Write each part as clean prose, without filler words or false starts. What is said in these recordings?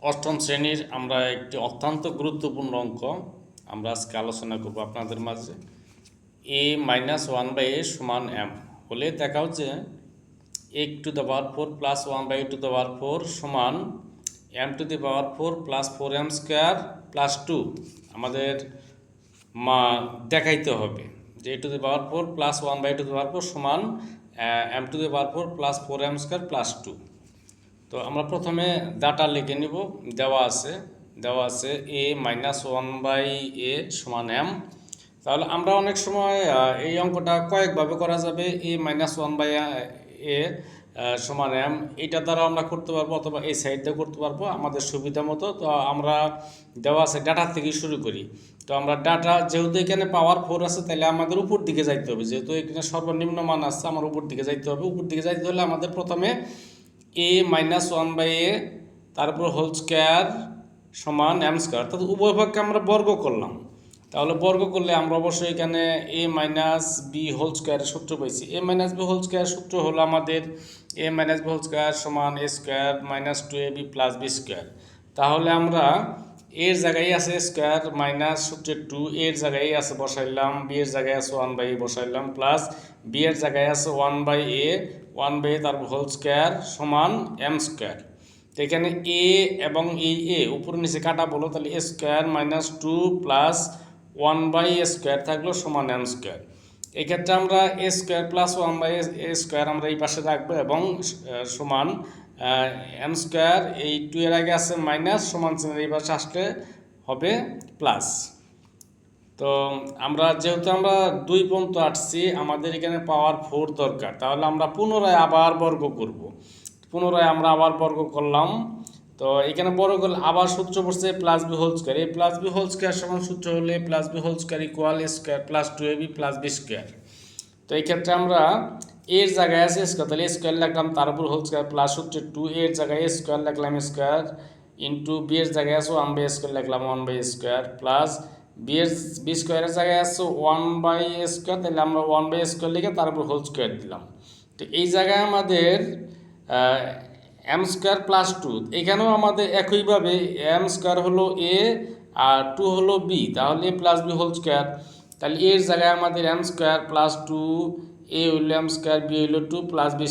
অষ্টম শ্রেণীর আমরা একটি অত্যন্ত গুরুত্বপূর্ণ অঙ্ক আমরা আজকে আলোচনা করব আপনাদের মাঝে। a-1/a সমান m হলে দেখাও যে a⁴ প্লাস 1/a² সমান m⁴ প্লাস 4m² প্লাস 2 আমাদের দেখাইতে হবে যে a⁴ প্লাস 1/a² সমান m⁴ প্লাস 4m² প্লাস 2। তো আমরা প্রথমে ডাটা লিখে নিব। দেওয়া আছে a-1/a সমান m। তাহলে আমরা অনেক সময় এই অঙ্কটা কয়েকভাবে করা যাবে। a-1/a সমান m এইটা দ্বারা আমরা করতে পারবো, অথবা এই সাইড দিয়ে করতে পারবো আমাদের সুবিধা মতো। তো আমরা দেওয়া আছে ডাটা থেকে শুরু করি। তো আমরা ডাটা যেহেতু এখানে পাওয়ার 4 আছে, তাহলে আমাদের উপর দিকে যাইতে হবে। যেহেতু এখানে সর্বনিম্ন মান আছে, আমার উপর দিকে যাইতে হবে। উপর দিকে যাইতে হলে আমাদের প্রথমে a-1/a তারপর হোল স্কোয়ার সমান m², অর্থাৎ উভয় পক্ষে আমরা বর্গ করলাম। তাহলে বর্গ করলে আমরা অবশ্যই এখানে a-b² সূত্র পাইছি। a-b² সূত্র হলো আমাদের a-b² সমান a² - 2ab প্লাস b²। তাহলে আমরা এর জায়গায় আছে স্কোয়ার মাইনাস সূত্রে 2, এর জায়গায় আছে বসাইলাম, বি এর জায়গায় আছে 1/a বসাইলাম, প্লাস বি এর জায়গায় আছে 1/a তারপর হোল স্কোয়ার সমান m²। তো এখানে এ এবং এই এ উপর নিচে কাটা বলো, তাহলে a² - 2 প্লাস 1/a² থাকলো সমান m²। এক্ষেত্রে আমরা a² প্লাস 1/a² আমরা এই পাশে রাখবো এবং সমান m², এই 2 এর আগে আছে মাইনাস, সমান চিহ্নের এই পাশে আসলে হবে প্লাস। তো আমরা যেহেতু আমরা 2 পর্যন্ত আসছি, আমাদের এখানে পাওয়ার 4 দরকার। তাহলে আমরা পুনরায় আবার বর্গ করব। পুনরায় আমরা আবার বর্গ করলাম। তো এখানে বর্গ করলে আবার সূত্র পড়ছে a+b² এই a+b² সমান সূত্র হলে a+b² equal a² plus 2ab plus b²। তো এই ক্ষেত্রে আমরা এর জায়গায় আছে স্কোয়ার, তাহলে স্কোয়ার লিখলাম, তার উপর হোল স্কোয়ার প্লাস সূত্রে 2, এর জায়গায় স্কোয়ার লিখলাম স্কোয়ার, ইন্টু বি এর জায়গায় আছে 1/a² লিখলাম 1/a² প্লাস b² এর জায়গায় আছে 1/a², তাহলে আমরা 1/a² লিখে তার উপর হোল স্কোয়ার দিলাম। তো এই জায়গায় আমাদের m² প্লাস 2, এখানেও আমাদের একইভাবে m² হলো a আর 2 হলো b, তাহলে a+b²। তাহলে এর জায়গায় আমাদের m² প্লাস 2, a হইল m² b হইল 2 প্লাস b²।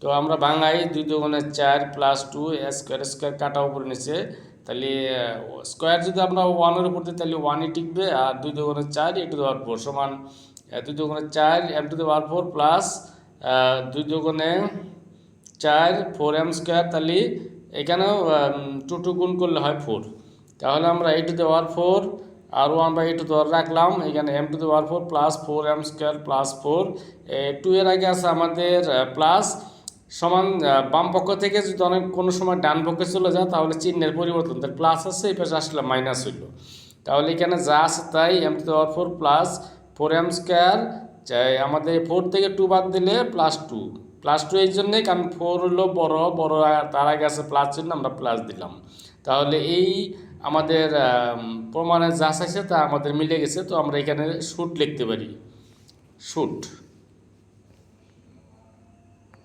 তো আমরা বাঙাই 2 × 4 প্লাস 2 স্কোয়ার কাটা উপরে নিচে, তাহলে স্কোয়ার যদি আমরা 1 এর উপর দিই তাহলে 1ই টিকবে, আর 2 × 4 a² সমান 2 × 4 m² প্লাস 2 × 4 4m², তাহলে এখানেও 2 গুণ করলে হয় 4। তাহলে আমরা a² আর 1/a² রাখলাম, এখানে m² প্লাস 4m² প্লাস 4, 2 এর আগে আছে আমাদের প্লাস সমান। বাম পক্ষ থেকে যদি কোনো সময় ডান পক্ষে চলে যায় তাহলে চিহ্নের পরিবর্তন, তাহলে প্লাস আছে, এই পাশে আসলে মাইনাস হইল। তাহলে এখানে যা আছে তাই m² প্লাস 4m², আমাদের 4 থেকে 2 বাদ দিলে প্লাস 2 এই জন্যই, কারণ 4 হলো বড় তার আগে আছে প্লাস চিহ্ন, আমরা প্লাস দিলাম। তাহলে এই আমাদের প্রমাণে যা চাইছে তা আমাদের মিলে গেছে। তো আমরা এখানে শুট লিখতে পারি, শুট।